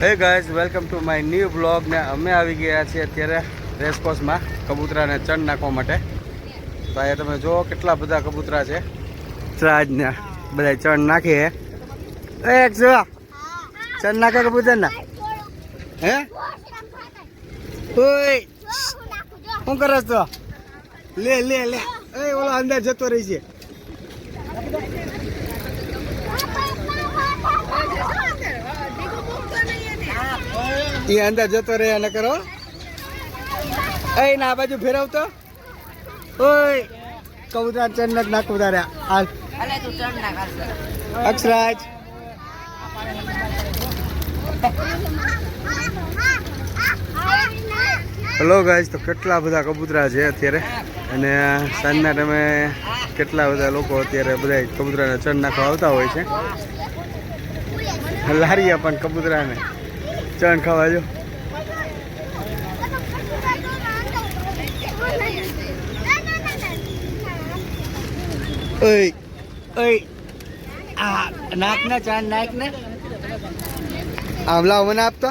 Hey guys, welcome to my new blog. ને અમે આવી ગયા છીએ અત્યારે રેસકોર્સમાં કબૂતરાને ચણ નાખવા માટે. તો અહીંયા તમે જુઓ કેટલા બધા કબૂતરા છે. રાજને બધા ચણ નાખી એક જો ચણ નાખે કબૂતરના. હે ઓય શું કરસ તો? લે લે લે એ ઓલો અંદર જતો રહી છે. એ અંદર જતો રહે ન કરો. એ ના બાજુ ફેરવતો. ઓય કબૂતરા ચણ નથી નાખવું તારે. હાલ અક્ષરાજ. હેલો ગાઈઝ, તો કેટલા બધા કબૂતરા છે અત્યારે. અને સાંજના ટાઈમે કેટલા બધા લોકો અત્યારે બધા કબૂતરાને ચણ નાખવા આવતા હોય છે. લારીએ પણ કબૂતરાને ચણ ખાવા જો. ઓય ઓય આ નાખ ને ચણ નાખ ને. આમ લાવ, મને આપતો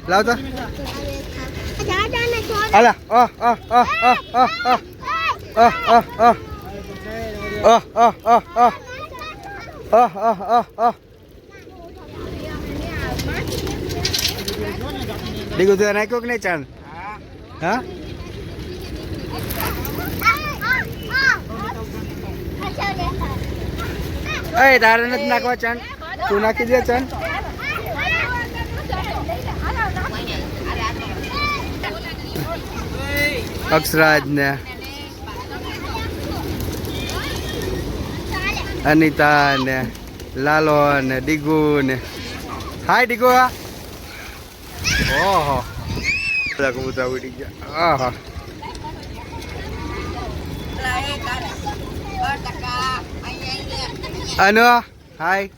લાવતો. અલા ઓહ ઓહ ઓહ ઓહ ઓહ ઓહ ઓહ ઓહ ઓહ ઓહ ઓહ ઓહ ઓહ ઓહ ઓહ ઓહ ઓહ. દીકુ તું નાખ્યો કે નહીં ચાંદ? હા એ તારે નથી નાખવા ચાંદ, તું નાખી દે ચાંદ. અક્ષરાજ ને અનિતા ને લાલો ને ડીગુ ને. હાય ડીગુ. ઓહો બધા કબૂતરા ઉડી ગયા. આહા અનો હાય.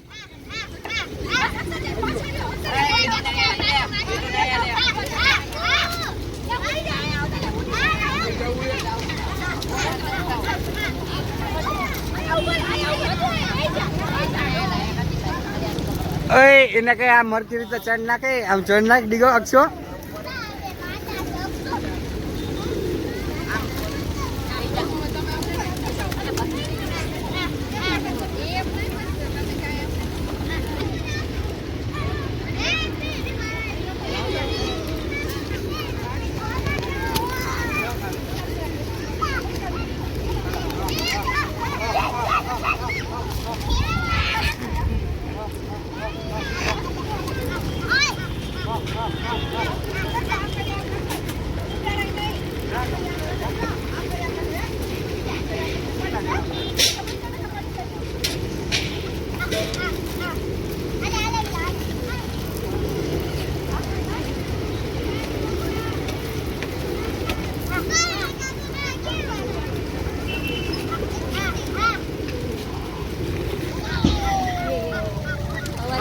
એને કઈ આમ મરતી રીતે ચણ નાખે. આમ ચણ નાખ ડીગો અક્ષો.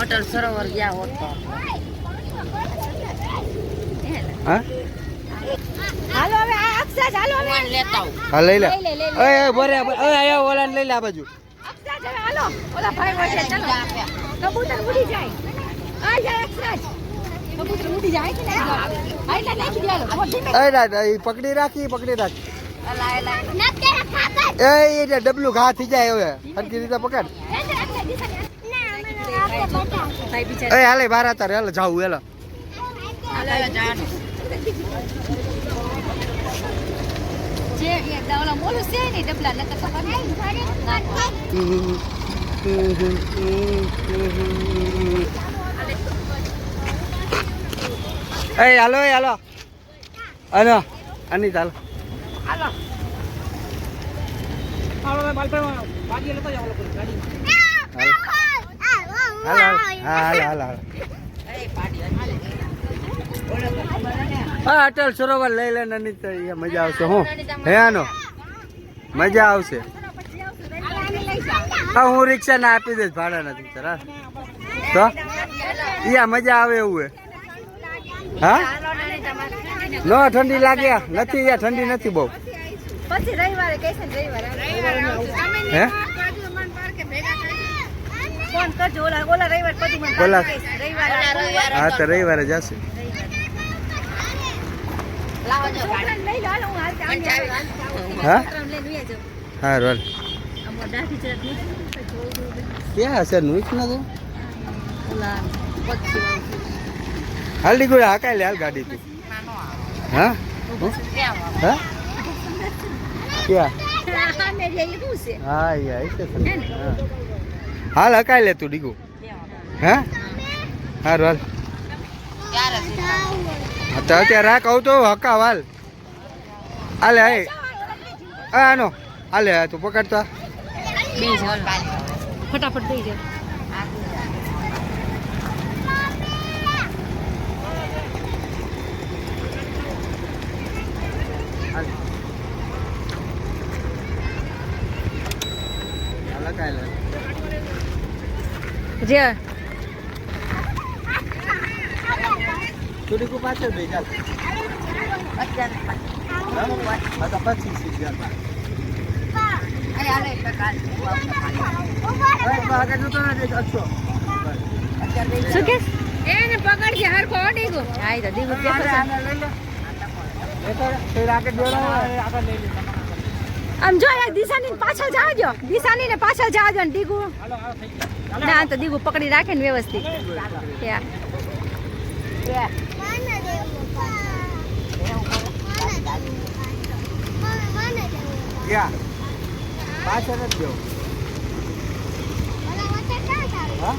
અટલ સરોવર ગયા હોત તો. હા હાલો હવે આ અક્ષરાજ હાલો હવે લેતા આવ. હા લઈ લે. ઓય બોરે ઓય આયો ઓલાને લઈ લે આ બાજુ. અક્ષરાજ હવે હાલો ઓલા ભાઈ વચ્ચે ચાલો. કબૂતર ઉડી જાય. આ જાય અક્ષરાજ. કબૂતર ઉડી જાય કે નહીં? આઈલા નાખી દે હાલો. એ દાદા એ પકડી રાખી, પકડી રાખ. અલા એલા નતે ખાતા. એ ડબલું ઘા થઈ જાય હવે. હરકી રીતે પકડ. એ હાલે બાર તારે હાલે જાવું. હેલો હાલો જાનો જે એ દાવલા મોલું છે ને ડબલા નકર ખબર નહીં. એ હાલો એ હાલો અનો અનિત હાલો હાલો હાલો બાલપે ભાગી લેતો જાવ લોકો ગાડી. હાલો હાલો હાલો હાલો. હા અટલ સરોવર લઈ લે અનિત. મજા આવશે. હું હે આનો મજા આવશે. હા હું રિક્ષા ના આપી દઈશ ભાડા નથી સર. તો યા મજા આવે એવું હે. હા નો ઠંડી લાગે નથી. યા ઠંડી નથી બહુ. પછી રવિવારે કહેશે રવિવારે. હે ફોન કરજો ઓલા રવિવાર પછી મને ઓલા- રવિવાર હા તો રવિવારે જશે લાવો જો ગાડી લઈ લો હું હાલ હા લઈને વેજો હા રોલ અમો દાઢી ચરક નહીં ક્યાં હશે નુઈક ના તો ઓલા પછી હાલ ડી કોઈ હાકાય લે હાલ ગાડી તું હા હા ક્યાં ને જે શું છે હા યાર હાલ હકાય લે તું ડીગો હા હા રોલ હા તો અત્યારે રાખ આવું તો હકા હાલ હાલે હાય હા આનો હાલે તું પકડતા બે જણ ફટાફટ દઈ જાવ હાલ હકાય લે જે તું ડીગો પાછળ બે ચાલ હા તો પછી સીધ ચાલ શું કે એને પકડજે હરખો ઓડીગો આઈ તો દીગો કેતો આમ જો એક દિશાની પાછળ જાવજો દિશાની ને પાછળ જાવજો ને દીગુ ના તો દીગુ પકડી રાખે ને વ્યવસ્થિત ત્યાં ક્યાં પાછળ જ જવું હા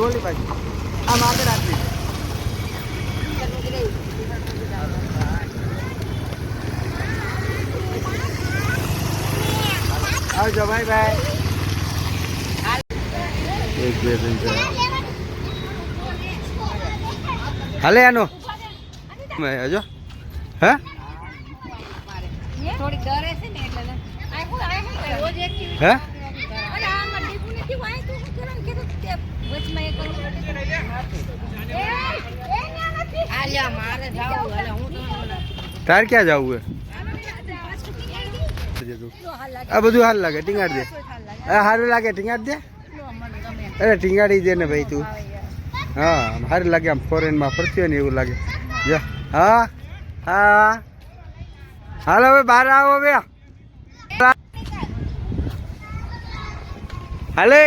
ઓલી બાજુ આમ આગળ રાખી આવજો બાય બાય એક બે ત્રણ ચાર હાલે આનો હજો હા થોડી ડરે છે ને એટલે રોજ એક્ટિવિટી હે અને આમાં દીકુ ને કેવું આય તું કરે ને કીધું તે વચમાં એક આલ્યા મારે જાવું એટલે હું તો તાર ક્યાં જવું હે આ બધું હાલ લાગે ટીંગાડ દે સારું લાગે ટીંગાડ દે અરે ટીંગાડી દે ને ભાઈ તું હા સારું લાગે આમ ફોરેનમાં ફરતી હોય ને એવું લાગે જો હા હા હાલો હવે બહાર આવો હવે હાલે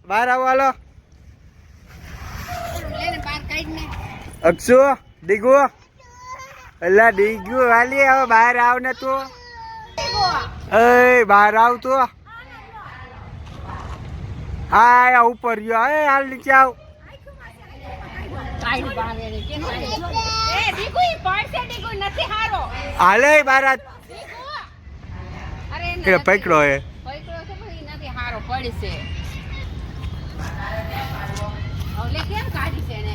બહાર આવો હાલો લેને બાર કાઢ ને અક્ષુ ડીગુ એલા ડીગુ હાલી હવે બહાર આવ ને તું એ બહાર આવ તું આ ઉપર ગયો એ હાલ નીચે આવ કાઢ બાર એ દીકુ ઈ પડશે દીકુ નથી હારો હાલે બહાર આ દીકુ અરે એ પકડો એ પકડો છે પણ ઈ નથી હારો પડશે ઓલે કેમ કાઢી છે ને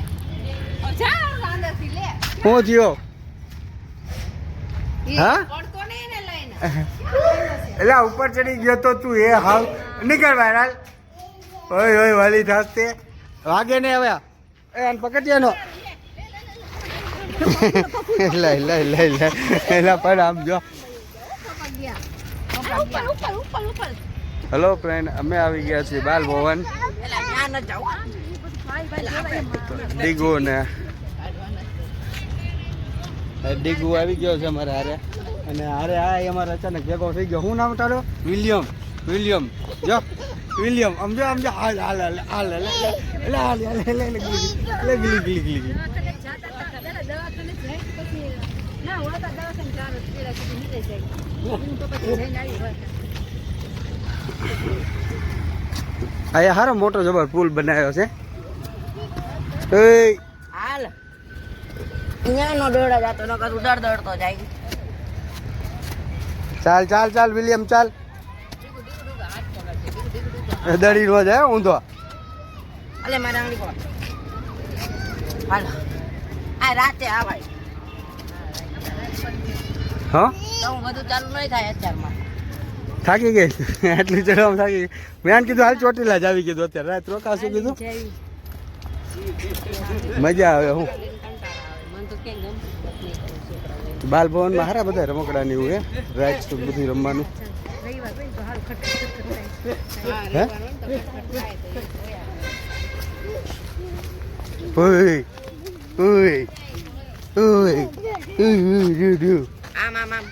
જા અંદરથી લે હું થયો હા? પડતો ને એને લઈને એટલે ઉપર ચડી ગયો તો તું એ હાવ નીકળ બહાર હાલ ઓય ઓય વાલી થાસતે વાગે ને હવે એ આને પકડજે નો લઈ લઈ લઈ લઈ એલા પણ આમ જો ઉપર ઉપર ઉપર ઉપર હેલો ફ્રેન્ડ અમે આવી ગયા છીએ બાલ ભવન એલા ન્યા ન જાવ ડીગુ ને ડીગુ આવી ગયો છે અમારે હારે અને હારે આ અમારે અચાનક ભેગો થઈ ગયો શું નામ તારો વિલિયમ વિલિયમ જો વિલિયમ આમ જો હાલ હાલ હાલ હાલ હાલ એટલે હાલ હાલ એટલે ગલી ગલી ગલી અહીંયા હારો મોટો જબર પુલ બનાવ્યો છે એ હાલ અહીંયા નો દોડા જાતો ન કરું દડ દડતો જાય ચાલ ચાલ ચાલ વિલિયમ ચાલ દડી નો જાય ઊંધો અલે મારા આંગળી કોણ હાલ આ રાતે આવાય હા તો હું બધું ચાલુ નહીં થાય અત્યારમાં થાકી ગઈ આટલું ચડવામાં થાકી ગઈ મેં આને કીધું હાલ ચોટીલા જ આવી કીધું અત્યારે રાત રોકાશું કીધું મજા આવે હું મને તો કે ગમ બાલ ભવનમાં હારા બધા રમકડાની એવું હે રાત બધું રમવાનું રવિવાર તો હાલ હે ઓય ઓય ઓય આમ આમ આમ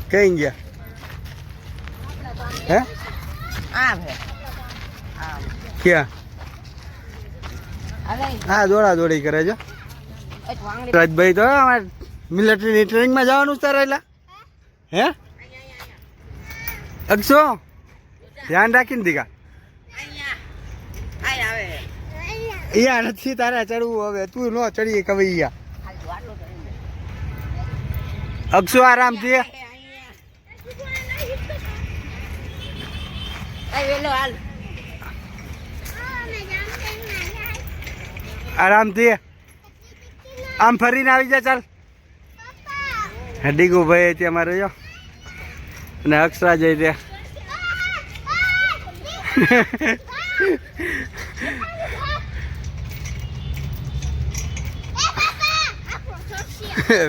કઈ ગયા હે આમ હે ક્યાં અરે હા દોડા દોડી કરે છે એક વાંગડી રાજભાઈ તો અમારે મિલિટરી ટ્રેનિંગમાં જવાનું છે તારે એટલે હે અક્ષો ધ્યાન રાખીને દીકા અહીંયા આય આવે અહીંયા નથી તારે ચડવું હવે તું ન ચડીએ કવી અહીંયા ખાલી વાટો કરીને અક્ષો આરામથી એ વેલો હાલ આરામથી આમ ફરીને આવી જા ચાલ ડીગુ ભાઈ ત્યાં અમારે જો અને અક્ષરા જઈ ત્યાં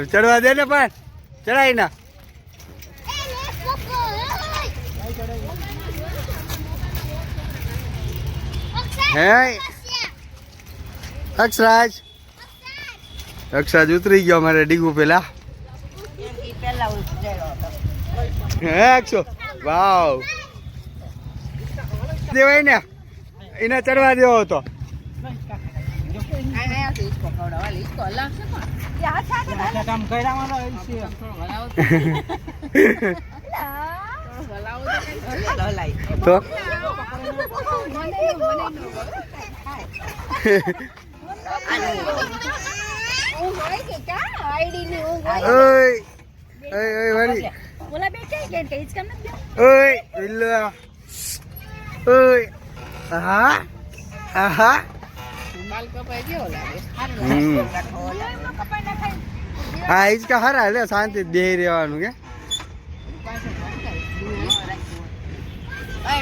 ચડવા દે ને પણ ચડાઈ ના હે અક્ષરાજ અક્ષરાજ ઉતરી ગયો અમારે ડીગુ પેલા ઈ પેલા ઉતરેલો હતો હે અક્ષો વાવ દેવાય ને એને ચડવા દેવો હતો આયા તો ઈસકો ખવડાવ હાલ ઈસકો હલાવશે પણ એ હાથ સાથે કામ કર્યાવાનો છે હલાવો તો હલાઈ તો ઓય ઓય ઓય વારી બોલા બે કે ઈચ કામ નથી ઓય ઇલ્લા ઓય આહા આહા માલ કપાઈ ગયો લાગે કપાઈ ના ખાઈ હા હિંચકા હારા લે શાંતિ બેહી રહેવાનું કે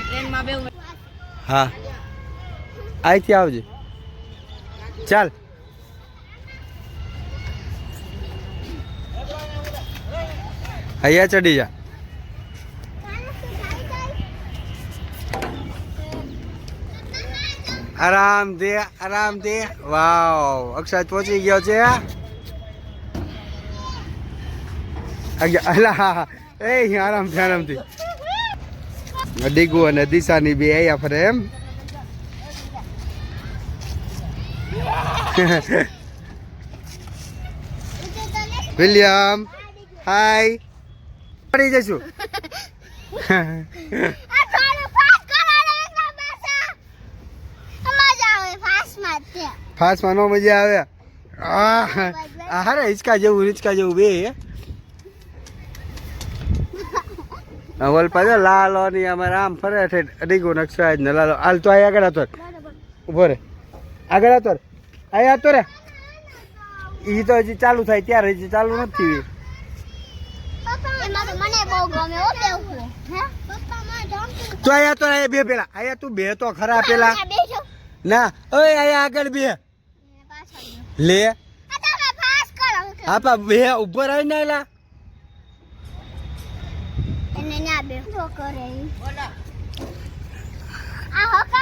ટ્રેનમાં બેવું હા અહીંથી આવજે ચાલ અહીંયા ચડી જા આરામથી વાવ અક્ષય પહોંચી ગયો છે અલા એ આરામથી ડીગુ અને દિશાની બે અહીંયા ફરે એમ વિલિયમ હાય પડી જઈશું ફાસ્ટમાં નો મજા આવે આ હારે હિંચકા જેવું બે વલપા જો લાલો ની અમારે આમ ફરે છે ડીગુ નકશા ને લાલો હાલ તો અહીં આગળ હતો ઉભો રે આગળ હતો અહીં હતો રે ઈ તો હજી ચાલુ થાય ત્યારે હજી ચાલુ નથી તો અહીંયા તો અહીંયા બે પેલા અહીંયા તું બે તો ખરા પેલા ના ઓય અહીંયા આગળ બે લે આપા બે ઉપર આવી ના એલા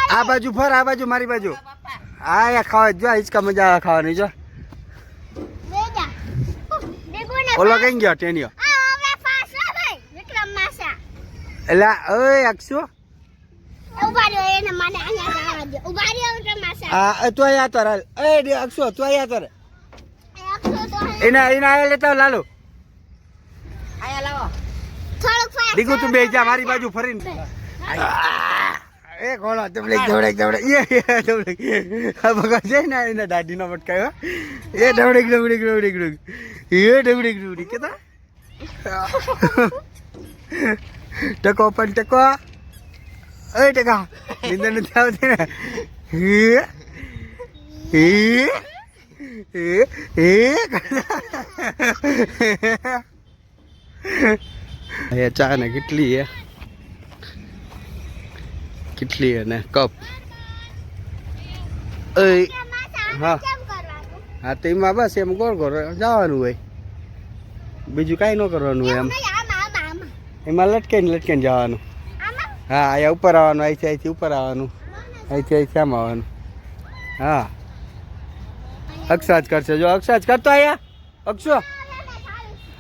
આ બાજુ ફર આ બાજુ મારી બાજુ આ ખાવા જો હિંચકા મજા આવે ખાવાની જો ઓલો કઈ ગયો ટેનિયો એલા ઓય અક્ષુ આ તું અહીંયા તો હાલ એ અક્ષુ તું અહીંયા તો એના આયા લેતા લાલો આયા લાવો દીકુ તું બે જા મારી બાજુ ફરીને એ કોણ દવડેક એ દવડેક આ બગા છે ને એના દાદીનો મટકાયો એ દવડેક એ દવડેક કેતા ટકો પણ ટકો એ ટકા નિંદર નથી આવતી ને એ ચા ને કેટલી ને કપ હા હા તો એમાં બસ એમ ગોળ ગોળ જવાનું હોય બીજું કાંઈ ન કરવાનું હોય એમ એમાં લટકાઈને જવાનું. હા અહીંયા ઉપર આવવાનું, અહીંથી ઉપર આવવાનું, અહીંથી આમ આવવાનું. હા અક્ષાજ કરશે. જો અક્ષાજ કરતો અહીંયા. અક્ષો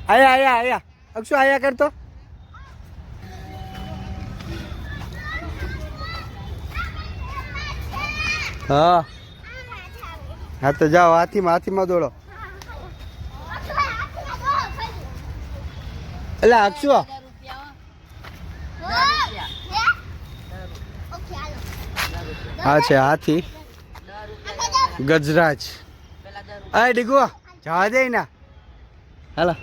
આયા અક્ષો આયા કરતો. હા હા તો જાઓ, હાથીમાં દોડો. એટલે અક્ષો હા છે હાથી ગજરાજ. આ ડીગો જવા દે ના. હાલો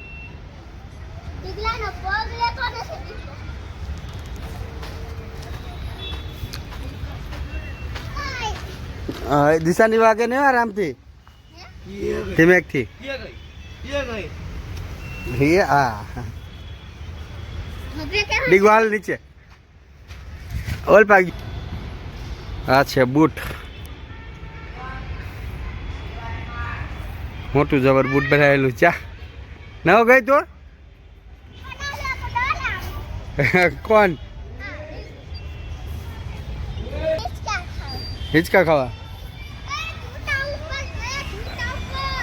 દિશાની વાગે ને આરામથી ધીમેકથી. ડીગો હાલ નીચે. ઓલ પાગી. આ છે બૂટ, મોટું જબર બૂટ બનાવેલું. ચા નવો ગઈ તો કોણ હિંચકા ખાવા?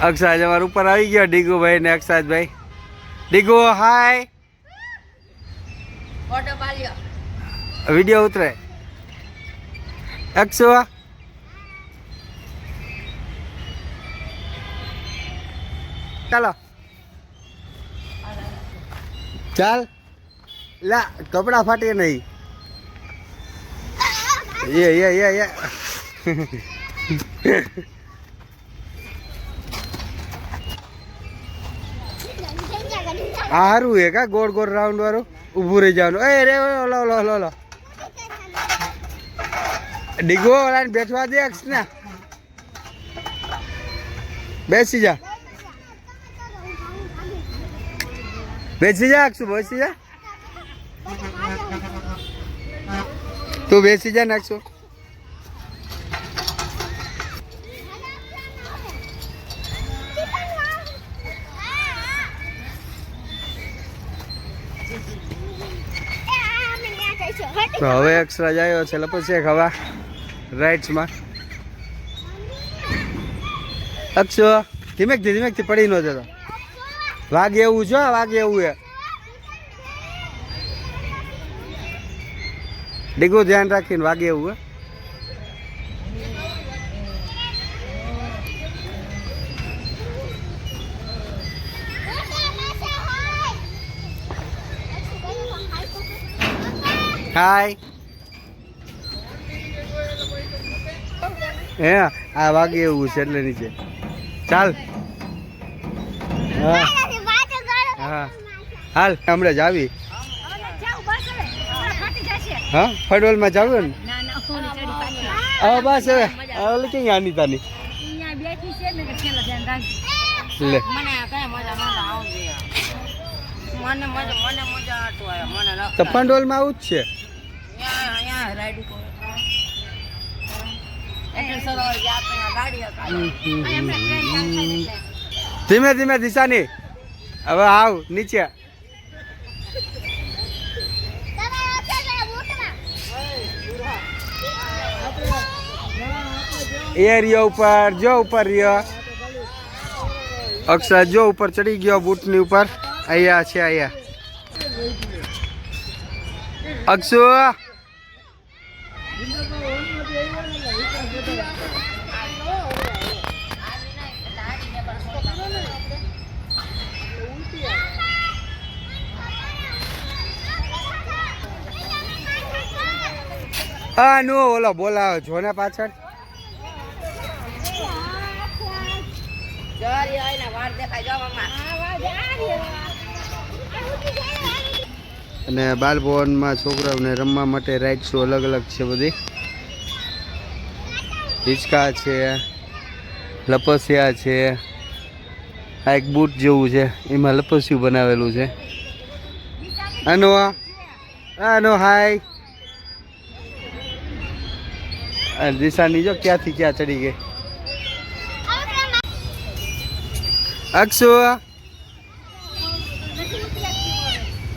અક્ષાજ અમારા ઉપર આવી ગયો. ડીગુભાઈ ને અક્ષાજભાઈ. ડીગુ હાય. વિડીયો ઉતરે. અક્ષો ચાલો ચાલ. લા કપડા ફાટે નહીં. યે સારું હે કા ગોળ ગોળ રાઉન્ડ વાળું ઊભું રહી જવાનું. એ રે લો ડીગો ઓલા બેઠવા દે અક્ષ ને. બેસી જા અક્ષુ, બેસી જા. તું બેસી જા ને અક્ષુ. તો હવે અક્ષરાજ આવ્યો છે લપસે ખાવા રાઈટ્સમાં. અક્ષો ધીમેકથી પડી ન જતો. વાગે એવું છો, વાગે એવું હે. ડીગો ધ્યાન રાખીને વાગે એવું હે. હાય હે આ વાગે એવું છે એટલે નીચે ચાલ. હા હાલ હમણાં જ આવી. હા ફડવલમાં જાવ ને. હા બસ હવે ક્યાં અનિતાની લે. તો ફંડોલમાં આવું જ છે. ધીમે દિશાની. હવે આવ નીચે. એ રહ્યો ઉપર, જો ઉપર રહ્યો. અક્ષર જો ઉપર ચડી ગયો બૂટની ઉપર. અહીંયા છે અહીંયા અક્ષુ. હા નો ઓલો બોલાવો જો ને પાછળ. અને બાલભવનમાં છોકરાઓને રમવા માટે રાઇડ્સો અલગ અલગ છે બધી. હિંચકા છે, લપસિયા છે. આ એક બૂટ જેવું છે એમાં લપસ્યું બનાવેલું છે. આનો હાય. દિશાની જો ક્યાંથી ક્યાં ચડી ગઈ.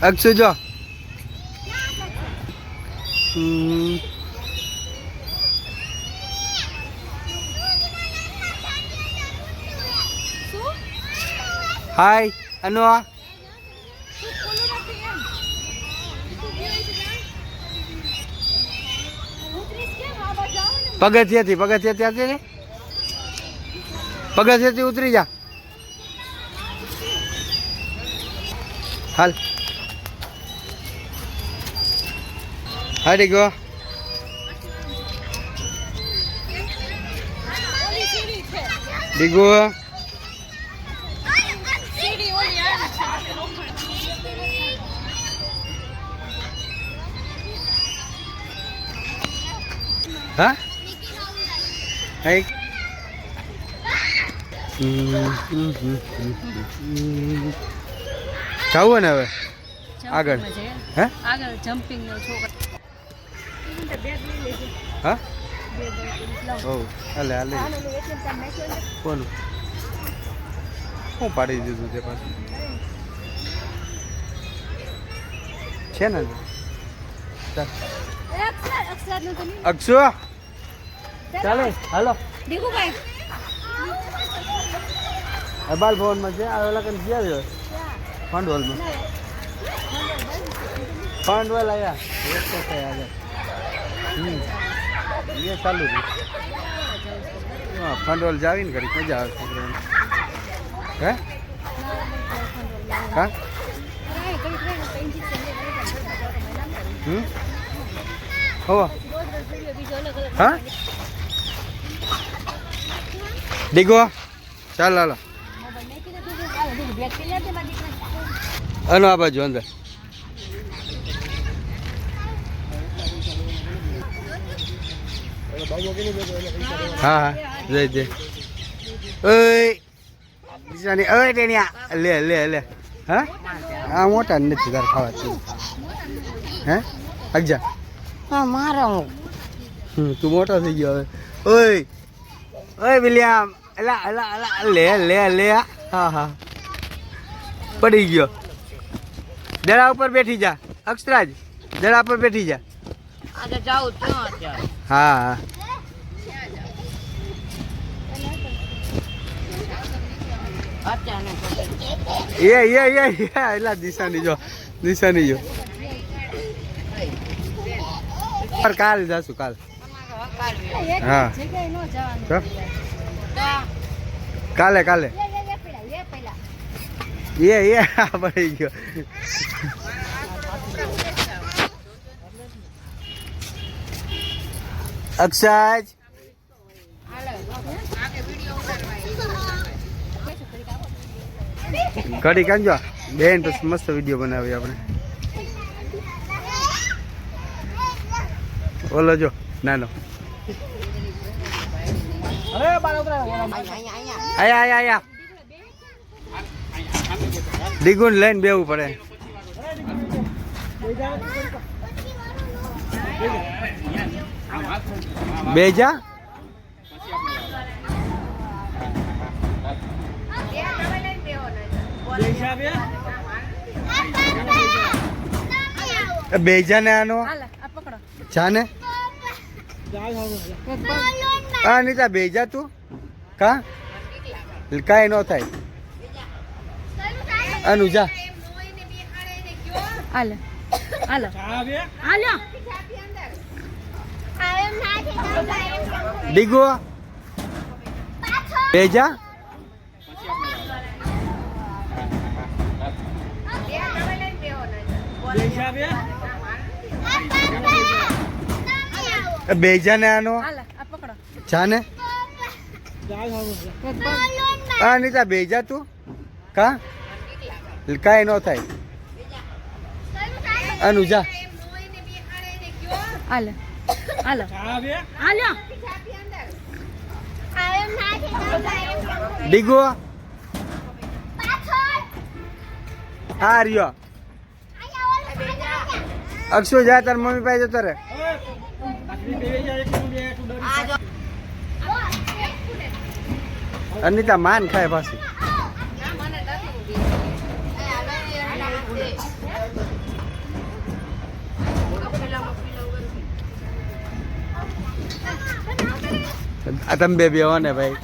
અક્ષુ જો હાય અનુ પગથિયેથી ઉતરી જા હાલ હાડી ગયો ડીગો હા હે જાવું ને હવે આગળ હે આગળ જમ્પિંગ નો છોકરો હા ઓ હાલે હાલે કોનું હું પાડી દીધું તે પાછું છે ને અક્ષુ ચાલે હાલો અબાલ ભવનમાં છે આવેલા કઈ ગયા છે પાંડવલમાં પાંડવલ આવ્યા એ ચાલુ છે હા પાંડવલ જાવી ને ઘડી મજા આવે છોકરાને હે હા હો હા ડીગો ચાલ હાલો અનો આ બાજુ અંદર હા હા જઈ જઈ ઓય દિશાની ઓય ટેનિયા લે લે લે હા આ મોટા નથી તાર ખાવા હે આગજા હા મારો તું મોટો થઈ ગયો હવે ઓય ઓય વિલિયમ અલા અલા અલા લે લે લે હા હા પડી ગયો દડા ઉપર બેઠી જા અક્ષરાજ દડા ઉપર બેઠી જા આજે જાઉં ત્યાં હા હા એલા દિશાની જો કાલ જાશું કાલ હા કાલે પડી ગયો અક્ષાજ ઘડી કાંજો બેન તો મસ્ત વિડીયો બનાવી આપણે ઓલો જો નાનો આયા ડીગુન લઈને બેવું પડે બેજા બેજા ને આનો જાને હા નીતા બેજા તું કા કાંઈ ન થાય અનુજા ડીગો બેજા બેજા ને આનો જાને હા નીતા બેજા તું કા કાંઈ ન થાય અનુજા ડીગો હા રહ્યો અક્ષુ જા તાર મમ્મી પાસે જતો રે અનિતા માન ખાય પાછી આ તમે બે બેહો ને ભાઈ.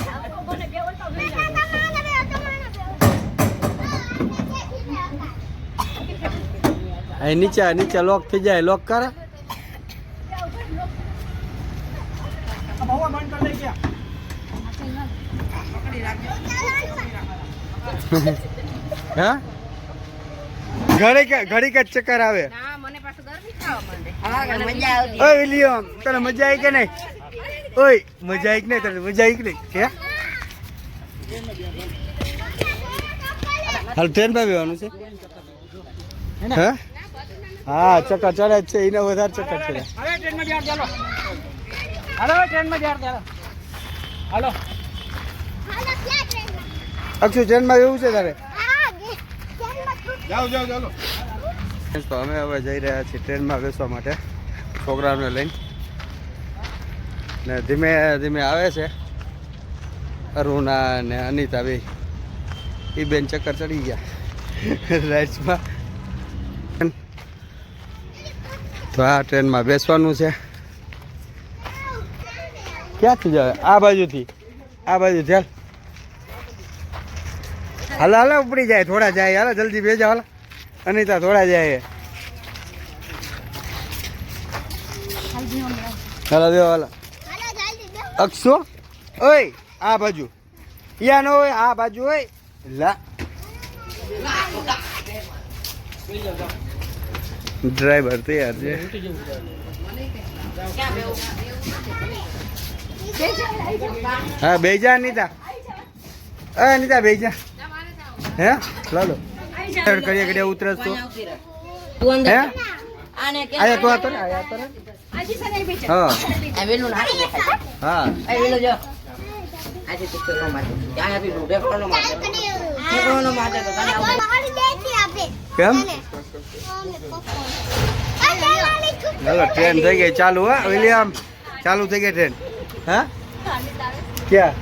અહીં નીચે લોક થઈ જાય, લોક કરે. હા ઘડી કે ચક્કર આવે. ઓય વિલિયમ તને મજા આવી કે નહીં? ઓય મજા આવી કે નહીં? તને મજા આવી કે નહીં? હે હાલ ટ્રેન માં બેવાનું છે. હા હા ચક્કર ચડે જ છે, એને વધારે ચક્કર ચડે. અક્ષુ ટ્રેન માં એવું છે તારે? તો અમે હવે જઈ રહ્યા છીએ ટ્રેનમાં બેસવા માટે છોકરાઓને લઈને. ને ધીમે ધીમે આવે છે અરુણા ને અનિતા બે. એ બેન ચક્કર ચડી ગયા રાઈડ્સમાં. તો આ ટ્રેનમાં બેસવાનું છે. ક્યાંથી જાય? આ બાજુથી હાલ. હાલો ઉપડી જાય, થોડા જાય. હાલો જલ્દી બેજા. હાલો અનિતા થોડા જાય. હાલો દેવો. હાલો અક્ષો ઓય આ બાજુ યા નો હોય, આ બાજુ હોય. લા ડ્રાઈવર તૈયાર છે. હા બેજા અનિતા. અનિતા બેજા. હે લાલો કરીએ ઉતરસ તો. હે આયા તો આતો આયા તો. હા હા કેમ? ચાલો ટ્રેન થઈ ગઈ ચાલુ. હા વિલિયમ ચાલુ થઈ ગઈ ટ્રેન. હા ક્યાં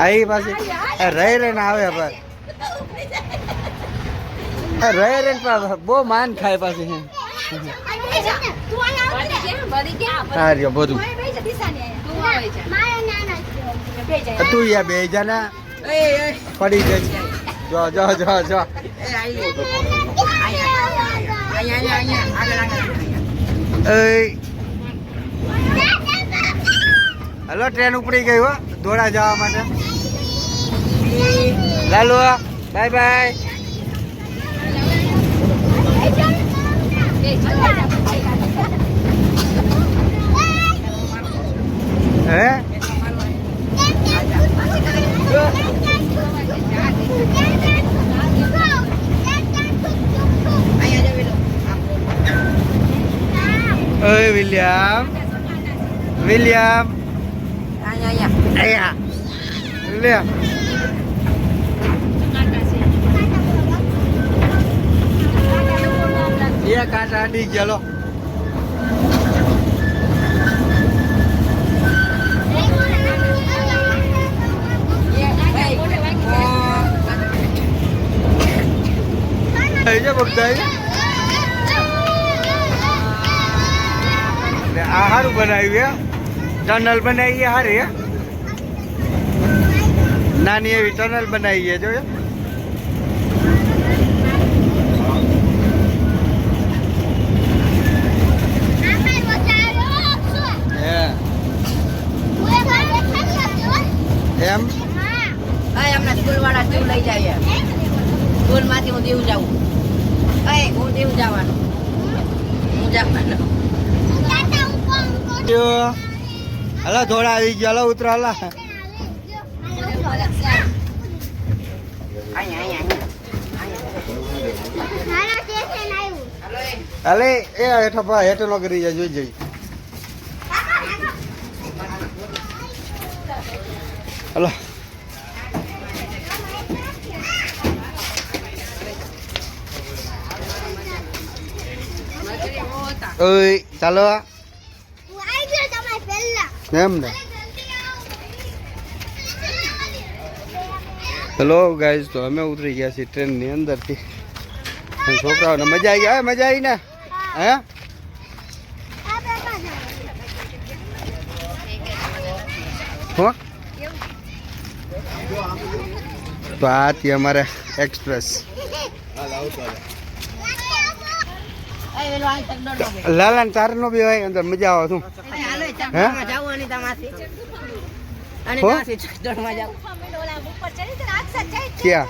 આવી પાછી રહી રહીને આવે રહી રહીને બહુ માન ખાય પાછી. હા રહ્યો બધું તું યા બે જણા પડી જાય. જો હલો ટ્રેન ઉપડી ગઈ હો ધોળા જવા માટે. Lalu bye bye. હે ઓય વિલિયમ આયા લે ये काटा दी चलो हारू बनाई टनल बनाई है हारे नानी एवी टनल बनाई है जो એમ અય હમણાં સ્કૂલ વાળા દીવ લઈ જાય સ્કૂલ માંથી હું દીવ જાઉં હું દીવ જવાનું હલો થોડા આવી ગયા. હલો ઉતરો. હલા અલે એ હેઠો નો કરી જાય જોઈ જઈ. હલો ઓય ચાલો એમ ને. હેલો ગાઈઝ તો અમે ઉતરી ગયા છીએ ટ્રેનની અંદરથી. છોકરાઓને મજા આવી ગઈ. મજા આવી ને? હે હો તો આ થી અમારે એક્સપ્રેસ એ વેલો હાલ તક દોડો બે લાલાન તારનો બી હોય અંદર મજા આવે તું અરે હાલો ચકડોળમાં જાવું અને તમાસી અને હો? તમાસી ચકડોળમાં જાવું ઓલા ઉપર ચડી તો અક્ષર જાય ક્યાં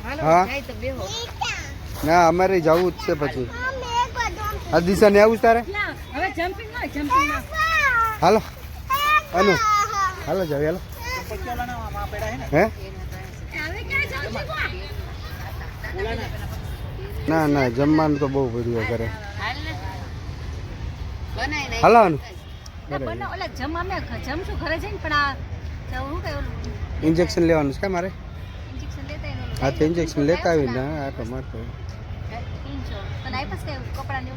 હાલો હા. જાય તો બેહો ના અમારે જવું જ છે પછી આ દિશા ને આવું છે તારે હવે જમ્પિંગ માં હાલો અનુ હાલો જાવ હાલો હે હવે ક્યાં જમ્પિંગ ના ના જમવાનું તો બહુ બધું કરે હાલ ને બનાય નહીં હાલો અનુ બનો ઓલા જમશું ઘરે જઈને પણ આ હું કઈ ઓલું ઇન્જેક્શન લેવાનું છે કે મારે ઇન્જેક્શન લેતા એનું હા તો ઇન્જેક્શન લેતા આવી ને આટો મારતો ઇન્જો તને આઈપસ કે કપડા ને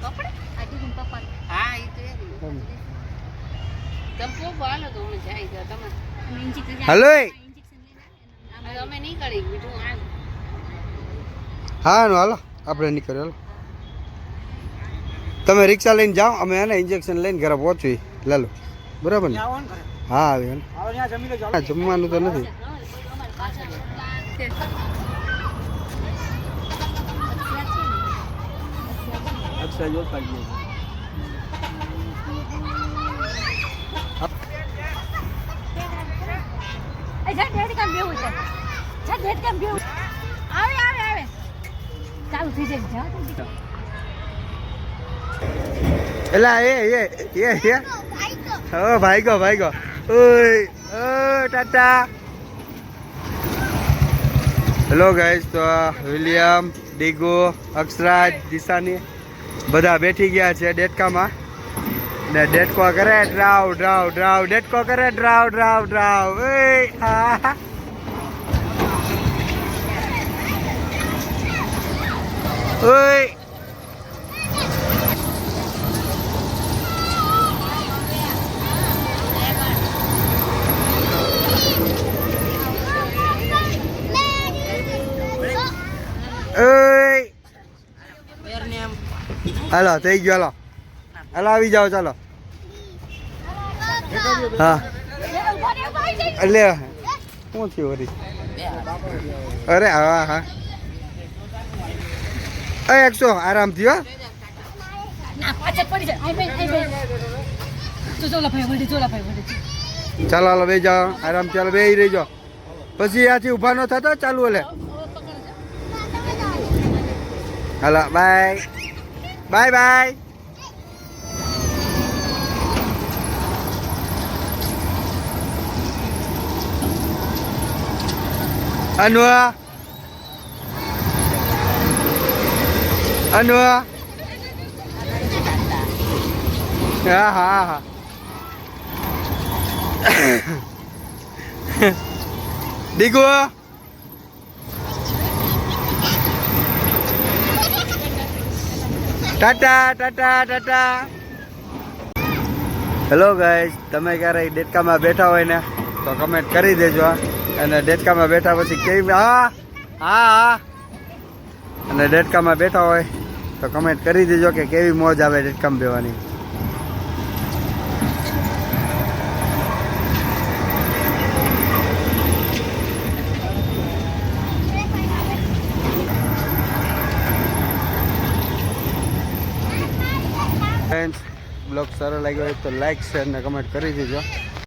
કપડા આ દીકુન પપ્પા હા ઈ તો તમ પોપો હાલો તો અમે જાય તો તમે ઇન્જેક્શન હાલો એ. ઇન્જેક્શન લઈને હવે અમે નહીં કરી બીજું આ હા અનુ હાલો આપણે નીકળ્યો હાલો તમે રિક્ષા લઈને જાઓ અમે એને ઇન્જેક્શન લઈને ઘરે પહોંચવી લાલો બરાબર ને હા આવે હા જમવાનું તો નથી એ જા ડેડ કામ બેવું છે જા ડેડ કામ બેવું આવે આવે આવે ચાલુ થઈ જાય જા એલા એ ઓ ભાઈ ગો ઓય ઓ ટાટા હેલો ગાઈસ તો વિલિયમ ડીગો અક્ષરાજ દિશાની બધા બેઠી ગયા છે ડેટકામાં ને ડેટકો કરે ડ્રાવ ડ્રાવ ડ્રાવ ડેટકો કરે ડ્રાવ ડ્રાવ ડ્રાવ હા ઓય પેરને એમ હાલો થઈ ગયો હાલો હાલો આવી જાઓ ચાલો હા એટલે શું થયું વરી અરે હા હા એ 100 આરામથી હો ના પાછળ પડી જાય આઈ બેન તો ચોલા ભાઈ વડી ચાલો હાલો બે જાઓ આરામથી ચાલો બે રહીજો પછી ત્યાંથી ઊભા ન થતા ચાલુ હલે હાલો બાય બાય બાય અનવા હા હા હા ડીગો ટાટા ટાટા ટાટા હેલો ગાઈસ તમે ક્યારેય ડેટકામાં બેઠા હોય ને તો કમેન્ટ કરી દેજો અને ડેટકામાં બેઠા પછી કેવી હા હા હા અને ડેટકામાં બેઠા હોય તો કમેન્ટ કરી દેજો કે કેવી મોજ આવે ડેટકામાં બેવાની ફ્રેન્ડ્સ બ્લોગ સારો લાગ્યો હોય તો લાઈક શેર ને કમેન્ટ કરી દેજો